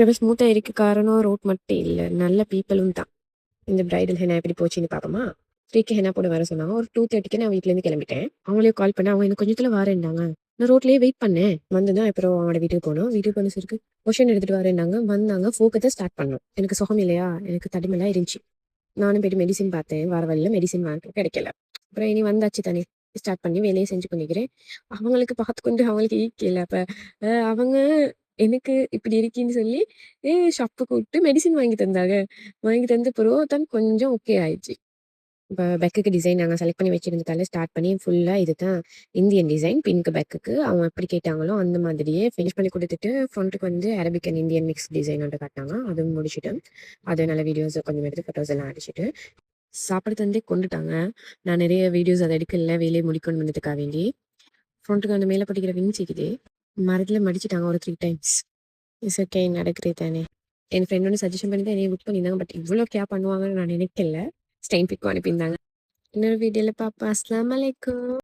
ரொம்ப ஸ்மூத்தாக இருக்க காரணம் ரோட் மட்டும் இல்லை, நல்ல பீப்பிளும் தான். இந்த பிரைடல் ஹென்னா எப்படி போச்சுன்னு பார்ப்போமா? 3க்கு ஹென்னா போட வர சொன்னாங்க. ஒரு 2:30க்கு நான் வீட்டிலேருந்து கிளம்பிட்டேன். அவங்களே கால் பண்ணேன். அவங்க இன்னும் கொஞ்சத்துல வரேன்னாங்க. நான் ரோட்லயே வெயிட் பண்ணேன். வந்து தான் அப்புறம் அவங்களோட வீட்டுக்கு போனோம். வீட்டுக்கு போன சருக்கு கொஷின் எடுத்துட்டு வரேன்னாங்க. வந்தாங்க. ஃபோக்கத்த ஸ்டார்ட் பண்ணோம். எனக்கு சுகம் இல்லையா? எனக்கு தடிமலாம் இருந்துச்சு. நானும் போயிட்டு மெடிசின் பார்த்தேன். வர வழியில மெடிசின் வாங்க கிடைக்கல. அப்புறம் இனி வந்தாச்சு தானே! ஸ்டார்ட் பண்ணி வேலைய செஞ்சு கொண்டிருக்கிறேன். அவங்களுக்கு பார்த்துக்கொண்டு அவங்களுக்கு ஈர்க்கல. அப்ப அவங்க எனக்கு இப்படி இருக்கீன்னு சொல்லி ஷாப்புக்கு கூப்பிட்டு மெடிசின் வாங்கி தந்தாங்க. வாங்கி தந்த பிறகு தான் கொஞ்சம் ஓகே ஆயிடுச்சு. இப்ப பெக்குக்கு டிசைன் நாங்க செலக்ட் பண்ணி வச்சிருந்ததால ஸ்டார்ட் பண்ணி ஃபுல்லா இதுதான் இந்தியன் டிசைன். பிங்க் பெக்குக்கு அவங்க எப்படி கேட்டாங்களோ அந்த மாதிரியே ஃபினிஷ் பண்ணி குடுத்துட்டு, ஃப்ரண்ட்டுக்கு வந்து Arabic and Indian mix design ஒன்று காட்டுனாங்க. அதுவும் முடிச்சுட்டு, அது நல்ல வீடியோஸ் கொஞ்சம் எடுத்து ஃபோட்டோஸ் எல்லாம் அடிச்சுட்டு, சாப்பாடு தந்தே கொண்டுட்டாங்க. நான் நெறைய வீடியோஸ் அத எடுக்கல. வேலைய முடிக்கணும்ன்றதுக்காக வேண்டி. ஃப்ரண்ட்டுக்கு அந்த மேல படிக்கிற விங்ஸ் இருக்குது. மரத்துல மடிச்சுட்டாங்க ஒரு 3 டைம்ஸ். இட்ஸ் ஓகே நடக்குது தானே. என் ஃப்ரெண்ட் ஒண்ணு சஜஷன் பண்ணி தான் என்னைய புக் பண்ணியிருந்தாங்க. பட் இவ்ளோ கேர் பண்ணுவாங்கன்னு நான் நினைக்கல. ஸ்டைன் பிக்கும் அனுப்பியிருந்தாங்க. இன்னொரு வீடியோல பாப்போம். அஸ்ஸலாமு அலைக்கும்.